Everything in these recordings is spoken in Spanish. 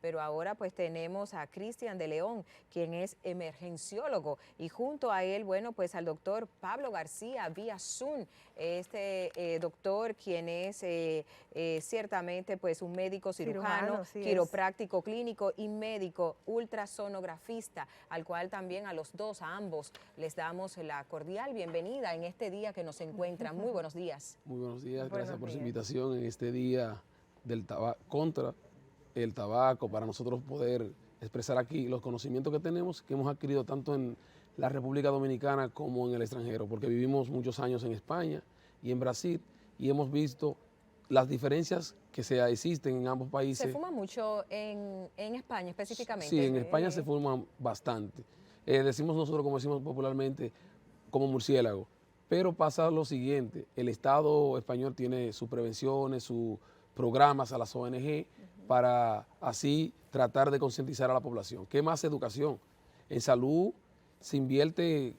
pero ahora pues tenemos a Cristian de León, quien es emergenciólogo, y junto a él, bueno, pues al doctor Pablo García vía Zoom, doctor quien es ciertamente pues un médico cirujano, Sí es. quiropráctico clínico y médico ultrasonografista, al cual también a los dos, a ambos, les damos la cordial bienvenida en este día que nos encuentran. Muy buenos días. Muy buenos días, gracias Buenos por su días. invitación en este día del contra el tabaco, para nosotros poder expresar aquí los conocimientos que tenemos, que hemos adquirido tanto en la República Dominicana como en el extranjero, porque vivimos muchos años en España y en Brasil y hemos visto las diferencias que existen en ambos ¿Se países. fuma mucho en España Sí, específicamente? en España se Sí. fuma bastante. Decimos nosotros, como decimos popularmente, como murciélago. Pero pasa lo siguiente, el Estado español tiene sus prevenciones, sus programas a las ONG para así tratar de concientizar a la población. ¿Qué más? Educación. En salud se invierte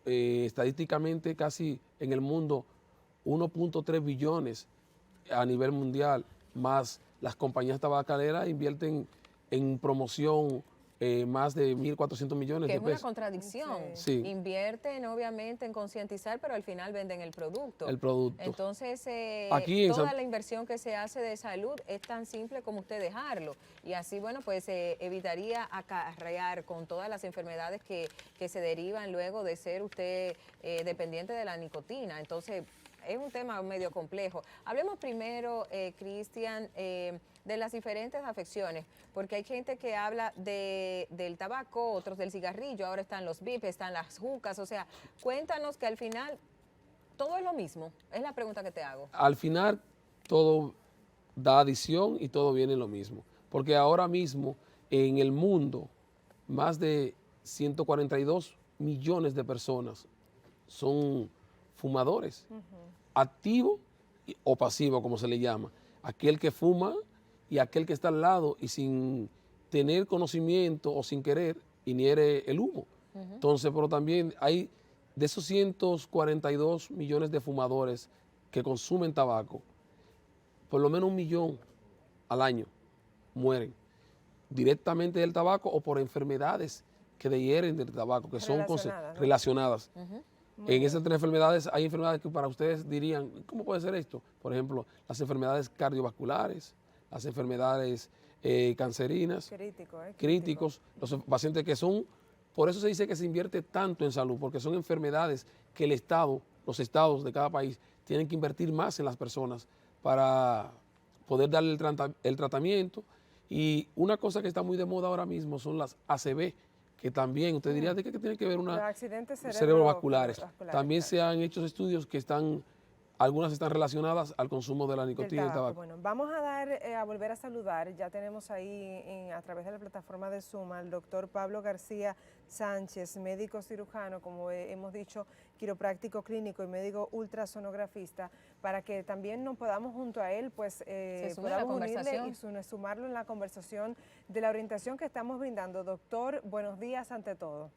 estadísticamente casi en el mundo 1.3 billones a nivel mundial, más las compañías tabacaleras invierten en promoción más de 1.400 millones Que de es una pesos. contradicción. Sí. Sí, Invierten obviamente en concientizar, pero al final venden el producto. el producto. Entonces, Aquí en toda San, la inversión que se hace de salud es tan simple como usted dejarlo. Y así, bueno, pues evitaría acarrear con todas las enfermedades que se derivan luego de ser usted dependiente de la nicotina. Entonces, es un tema medio complejo. Hablemos primero, Cristian, de las diferentes afecciones, porque hay gente que habla del tabaco, otros del cigarrillo, ahora están los vapes, están las jucas, o sea, cuéntanos que al final todo es lo mismo, es la pregunta que te hago. al final todo da adición y todo viene en lo mismo. Porque ahora mismo en el mundo más de 142 millones de personas son fumadores, activo o pasivo, como se le llama. Aquel que fuma y aquel que está al lado y sin tener conocimiento o sin querer inhiere el humo. Entonces, pero también hay de esos 142 millones de fumadores que consumen tabaco, por lo menos 1 millón al año mueren directamente del tabaco o por enfermedades que dehieren del tabaco, que son Relacionadas, ¿no? relacionadas. Muy En bien. esas tres enfermedades hay enfermedades que para ustedes dirían, ¿cómo puede ser esto? Por ejemplo, las enfermedades cardiovasculares, las enfermedades cancerinas, Crítico, crítico. críticos, los pacientes que son, por eso se dice que se invierte tanto en salud, porque son enfermedades que el Estado, los estados de cada país, tienen que invertir más en las personas para poder darle el tratamiento. Y una cosa que está muy de moda ahora mismo son las ACV, que también, usted diría, ¿de qué tiene que ver Los una accidentes cerebrovasculares? cerebrovasculares, También claro. se han hecho estudios que están, algunas están relacionadas al consumo de la Del nicotina y el tabaco. tabaco. Bueno, vamos a dar, a volver a saludar. Ya tenemos ahí a través de la plataforma de Zoom al doctor Pablo García Sánchez, médico cirujano, como hemos dicho, quiropráctico clínico y médico ultrasonografista, para que también nos podamos junto a él, pues Se sume a la podamos unirle y conversación. sumarlo en la conversación de la orientación que estamos brindando. Doctor, buenos días ante todo.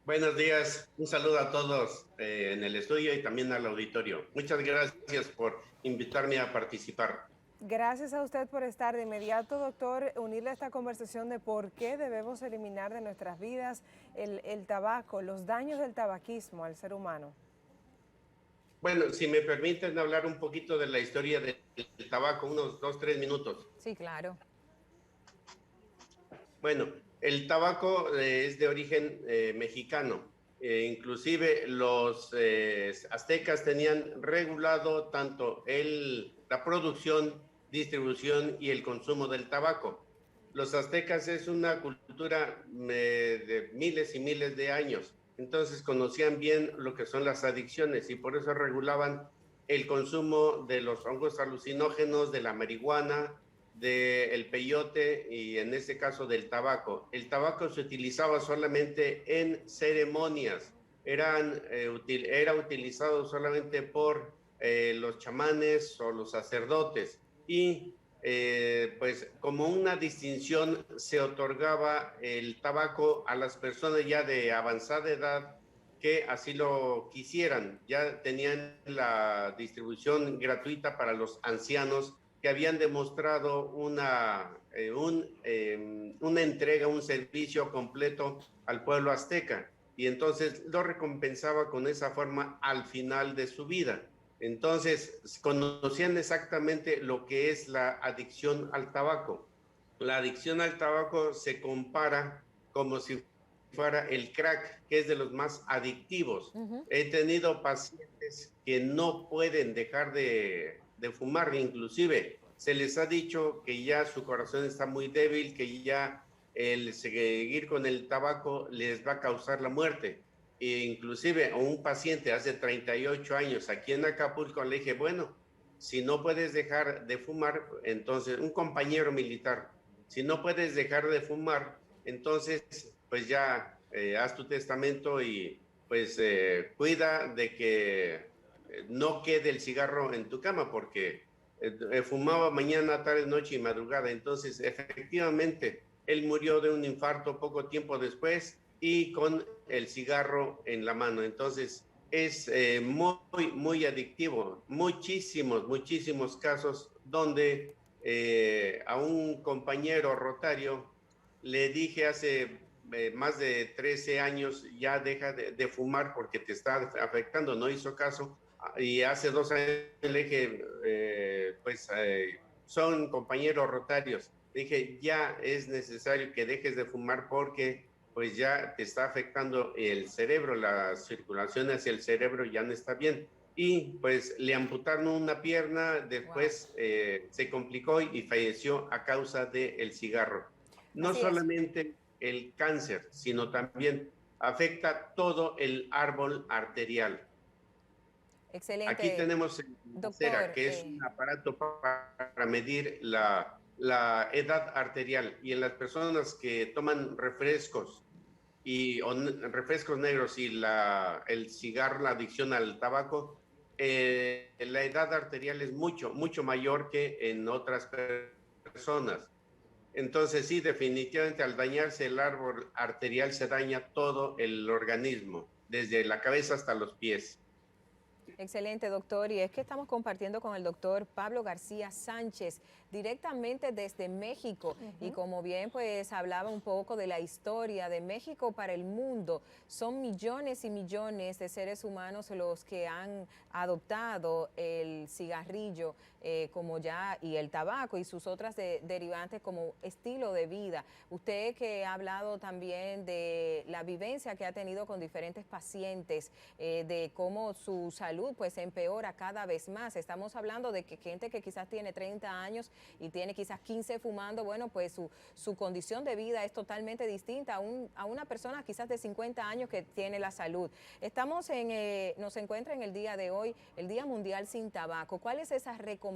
Buenos días, un saludo a todos en el estudio y también al auditorio. Muchas gracias por invitarme a participar. Gracias a usted por estar de inmediato, doctor, unirle a esta conversación de por qué debemos eliminar de nuestras vidas el tabaco, los daños del tabaquismo al ser humano. Bueno, si me permiten hablar un poquito de la historia del tabaco, unos 2, 3 minutos. Sí, claro. Bueno, el tabaco es de origen mexicano. Inclusive los aztecas tenían regulado tanto la producción, distribución y el consumo del tabaco. Los aztecas es una cultura de miles y miles de años, entonces conocían bien lo que son las adicciones y por eso regulaban el consumo de los hongos alucinógenos, de la marihuana, del peyote y en este caso del tabaco. El tabaco se utilizaba solamente en ceremonias, era utilizado solamente por los chamanes o los sacerdotes y pues como una distinción se otorgaba el tabaco a las personas ya de avanzada edad que así lo quisieran. Ya tenían la distribución gratuita para los ancianos que habían demostrado una entrega, un servicio completo al pueblo azteca, y entonces lo recompensaba con esa forma al final de su vida. Entonces conocían exactamente lo que es la adicción al tabaco. La adicción al tabaco se compara como si fuera el crack, que es de los más adictivos. He tenido pacientes que no pueden dejar de fumar, inclusive se les ha dicho que ya su corazón está muy débil, que ya el seguir con el tabaco les va a causar la muerte. E inclusive a un paciente hace 38 años aquí en Acapulco le dije, bueno, si no puedes dejar de fumar, entonces un compañero militar, si no puedes dejar de fumar, entonces pues ya haz tu testamento y pues cuida de que no quede el cigarro en tu cama, porque fumaba mañana, tarde, noche y madrugada. Entonces efectivamente él murió de un infarto poco tiempo después y con el cigarro en la mano. Entonces es muy adictivo. Muchísimos casos donde a un compañero rotario le dije hace más de 13 años, ya deja de fumar porque te está afectando, no hizo caso, y hace 2 años le dije, son compañeros rotarios, le dije, ya es necesario que dejes de fumar porque pues ya te está afectando el cerebro, la circulación hacia el cerebro ya no está bien. Y pues le amputaron una pierna, después se complicó y falleció a causa del cigarro. No Así es. solamente el cáncer, sino también afecta todo el árbol arterial. Aquí Excelente, tenemos el Acera, doctor. que es un aparato para medir la edad arterial, y en las personas que toman refrescos refrescos negros y el cigarro, la adicción al tabaco, la edad arterial es mucho mayor que en otras personas. Entonces sí, definitivamente al dañarse el árbol arterial se daña todo el organismo, desde la cabeza hasta los pies. Excelente, doctor. Y es que estamos compartiendo con el doctor Pablo García Sánchez, directamente desde México. Y como bien pues hablaba un poco de la historia de México para el mundo, son millones y millones de seres humanos los que han adoptado el cigarrillo y el tabaco y sus otras derivantes como estilo de vida. Usted que ha hablado también de la vivencia que ha tenido con diferentes pacientes, de cómo su salud pues empeora cada vez más. Estamos hablando de que gente que quizás tiene 30 años y tiene quizás 15 fumando, bueno, pues su condición de vida es totalmente distinta a una persona quizás de 50 años que tiene la salud. Nos encuentra en el día de hoy, el Día Mundial Sin Tabaco. ¿Cuál es esa recomendación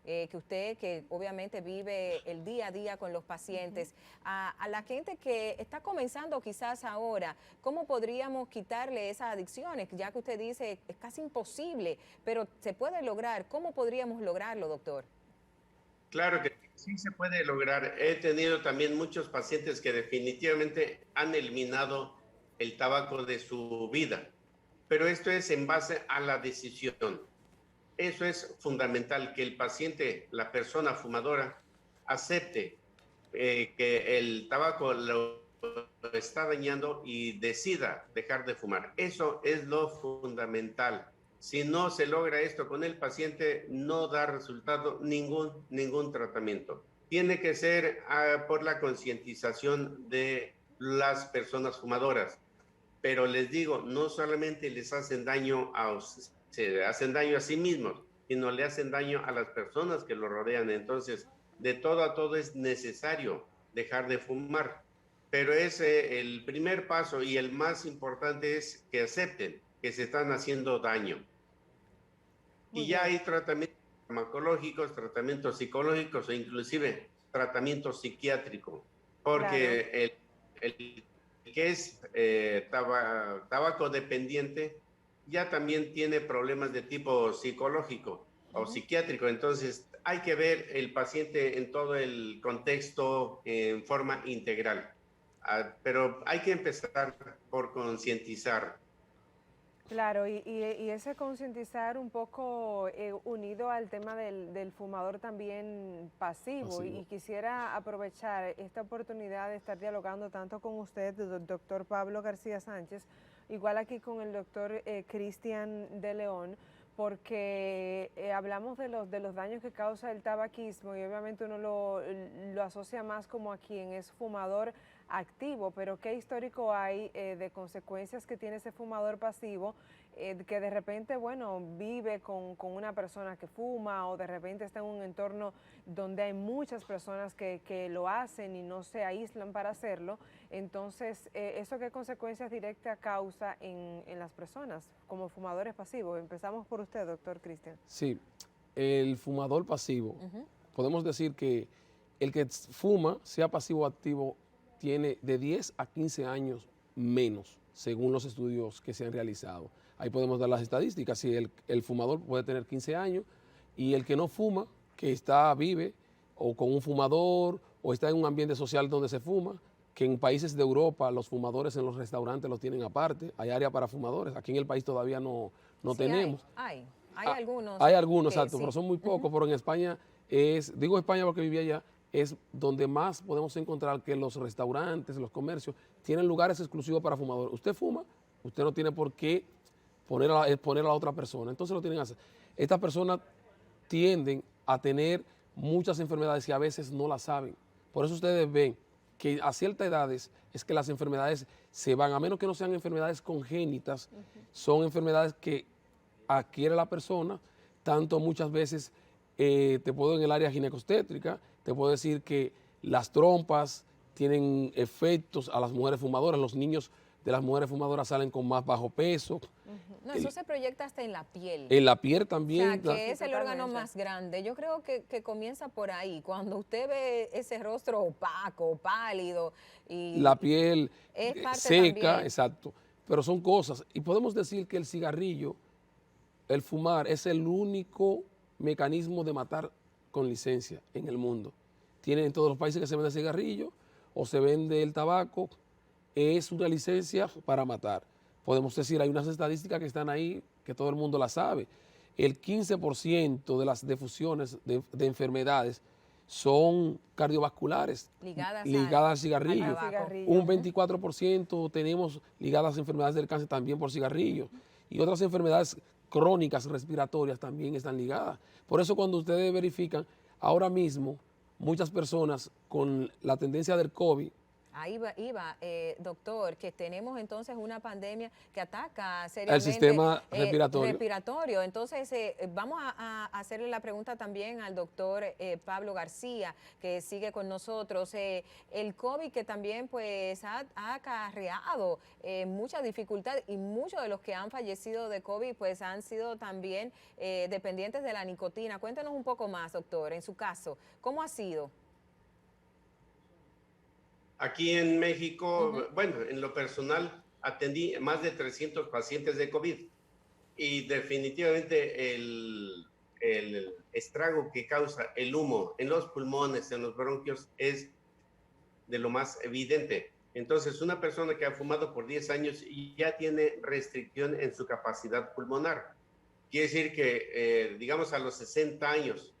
que usted, que obviamente vive el día a día con los pacientes, a la gente que está comenzando quizás ahora, cómo podríamos quitarle esas adicciones? Ya que usted dice es casi imposible, pero se puede lograr. ¿Cómo podríamos lograrlo, doctor? Claro que sí se puede lograr. He tenido también muchos pacientes que definitivamente han eliminado el tabaco de su vida, pero esto es en base a la decisión. Eso es fundamental, que el paciente, la persona fumadora, acepte que el tabaco lo está dañando y decida dejar de fumar. Eso es lo fundamental. Si no se logra esto con el paciente, no da resultado ningún tratamiento. Tiene que ser por la concientización de las personas fumadoras. Pero les digo, no solamente les hacen daño se hacen daño a sí mismos, sino le hacen daño a las personas que lo rodean. Entonces, de todo a todo es necesario dejar de fumar. Pero el primer paso y el más importante es que acepten que se están haciendo daño. Y ya hay tratamientos farmacológicos, tratamientos psicológicos e inclusive tratamiento psiquiátrico, porque el que es tabaco dependiente ya también tiene problemas de tipo psicológico o psiquiátrico. Entonces hay que ver el paciente en todo el contexto en forma integral. Pero hay que empezar por concientizar. Claro, y ese concientizar un poco unido al tema del fumador también pasivo. Y quisiera aprovechar esta oportunidad de estar dialogando tanto con usted, doctor Pablo García Sánchez, igual aquí con el doctor Cristian de León, porque hablamos de los daños que causa el tabaquismo y obviamente uno lo asocia más como a quien es fumador activo, pero ¿qué histórico hay de consecuencias que tiene ese fumador pasivo que de repente, bueno, vive con una persona que fuma o de repente está en un entorno donde hay muchas personas que lo hacen y no se aíslan para hacerlo? Entonces, ¿eso qué consecuencias directas causa en las personas como fumadores pasivos? Empezamos por usted, doctor Cristian. Sí, el fumador pasivo, podemos decir que el que fuma, sea pasivo o activo, tiene de 10 a 15 años menos, según los estudios que se han realizado. Ahí podemos dar las estadísticas. Si el fumador puede tener 15 años y el que no fuma, que vive o con un fumador o está en un ambiente social donde se fuma, que en países de Europa los fumadores en los restaurantes los tienen aparte, hay área para fumadores. Aquí en el país todavía no Sí, tenemos. Hay algunos. Hay algunos, que exacto, sí. pero son muy pocos, pero en España digo España porque vivía allá, es donde más podemos encontrar que los restaurantes, los comercios, tienen lugares exclusivos para fumadores. Usted fuma, usted no tiene por qué poner a la otra persona, entonces lo tienen que hacer. Estas personas tienden a tener muchas enfermedades y a veces no las saben. Por eso ustedes ven que a ciertas edades es que las enfermedades se van, a menos que no sean enfermedades congénitas, son enfermedades que adquiere la persona, tanto muchas veces, te puedo en el área ginecostétrica, te puedo decir que las trompas tienen efectos a las mujeres fumadoras, los niños de las mujeres fumadoras salen con más bajo peso. No, eso se proyecta hasta en la piel. En la piel O también. sea, que es el órgano más grande. Yo creo que comienza por ahí. Cuando usted ve ese rostro opaco, pálido y la piel es parte seca, también. exacto. Pero son cosas. Y podemos decir que el cigarrillo, el fumar, es el único mecanismo de matar con licencia en el mundo. Tienen en todos los países que se vende cigarrillo o se vende el tabaco, es una licencia para matar. Podemos decir, hay unas estadísticas que están ahí que todo el mundo las sabe. El 15% de las defusiones de enfermedades son cardiovasculares, ligadas al cigarrillo. Un 24% tenemos ligadas a enfermedades del cáncer también por cigarrillo. Y otras enfermedades crónicas respiratorias también están ligadas. Por eso cuando ustedes verifican, ahora mismo muchas personas con la tendencia del COVID, Ahí iba, doctor, que tenemos entonces una pandemia que ataca seriamente el sistema respiratorio. Entonces, vamos a hacerle la pregunta también al doctor Pablo García, que sigue con nosotros. El COVID que también pues ha acarreado mucha dificultad y muchos de los que han fallecido de COVID pues han sido también dependientes de la nicotina. Cuéntanos un poco más, doctor, en su caso, ¿cómo ha sido? Aquí en México, bueno, en lo personal atendí más de 300 pacientes de COVID y definitivamente el estrago que causa el humo en los pulmones, en los bronquios, es de lo más evidente. Entonces, una persona que ha fumado por 10 años ya tiene restricción en su capacidad pulmonar. Quiere decir que, digamos, a los 60 años,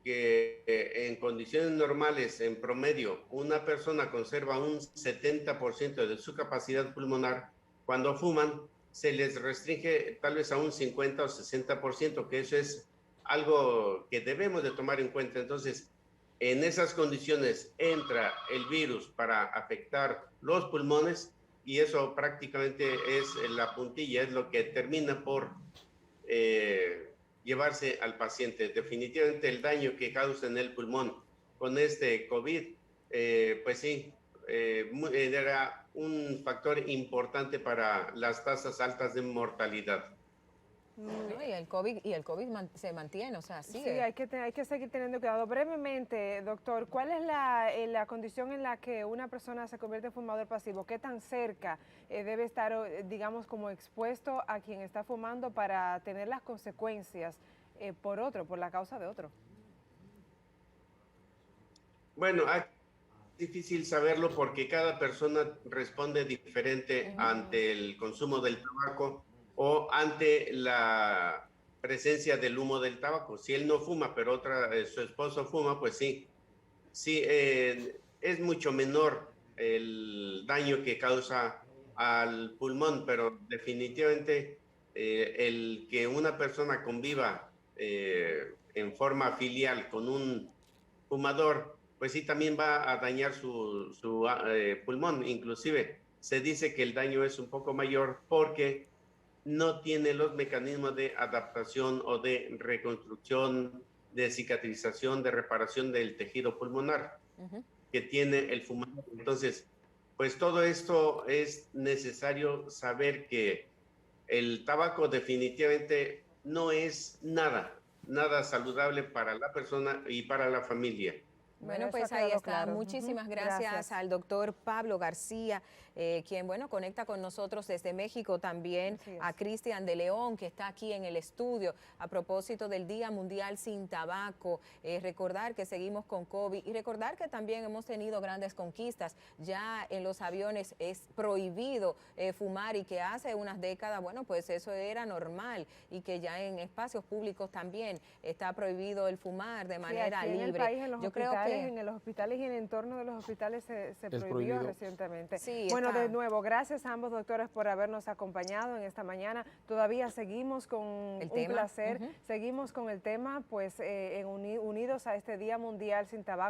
que en condiciones normales, en promedio, una persona conserva un 70% de su capacidad pulmonar, cuando fuman se les restringe tal vez a un 50 o 60%, que eso es algo que debemos de tomar en cuenta. Entonces, en esas condiciones entra el virus para afectar los pulmones y eso prácticamente es la puntilla, es lo que termina por llevarse al paciente. Definitivamente el daño que causa en el pulmón con este COVID, pues sí, era un factor importante para las tasas altas de mortalidad. No, y el COVID se mantiene, o sea, sigue. Sí, hay que seguir teniendo cuidado. Brevemente, doctor, ¿cuál es la condición en la que una persona se convierte en fumador pasivo? ¿Qué tan cerca debe estar, digamos, como expuesto a quien está fumando para tener las consecuencias por la causa de otro? Bueno, es difícil saberlo porque cada persona responde diferente ante el consumo del tabaco o ante la presencia del humo del tabaco. Si él no fuma, pero su esposo fuma, pues sí, es mucho menor el daño que causa al pulmón, pero definitivamente el que una persona conviva en forma filial con un fumador, pues sí también va a dañar su pulmón. Inclusive se dice que el daño es un poco mayor porque no tiene los mecanismos de adaptación o de reconstrucción, de cicatrización, de reparación del tejido pulmonar que tiene el fumador. Entonces, pues todo esto es necesario saber que el tabaco definitivamente no es nada saludable para la persona y para la familia. Bueno, Eso ha pues ahí quedado está. claro. Muchísimas gracias al doctor Pablo García, quien, bueno, conecta con nosotros desde México, también a Cristian de León, que está aquí en el estudio, a propósito del Día Mundial Sin Tabaco. Recordar que seguimos con COVID y recordar que también hemos tenido grandes conquistas. Ya en los aviones es prohibido fumar, y que hace unas décadas, bueno, pues eso era normal, y que ya en espacios públicos también está prohibido el fumar de manera libre. En el país, en los Yo creo que en los hospitales y en el entorno de los hospitales se prohibió prohibido recientemente. Sí, bueno, de nuevo, gracias a ambos doctores por habernos acompañado en esta mañana. Todavía seguimos con un placer, seguimos con el tema, pues unidos a este Día Mundial Sin Tabaco.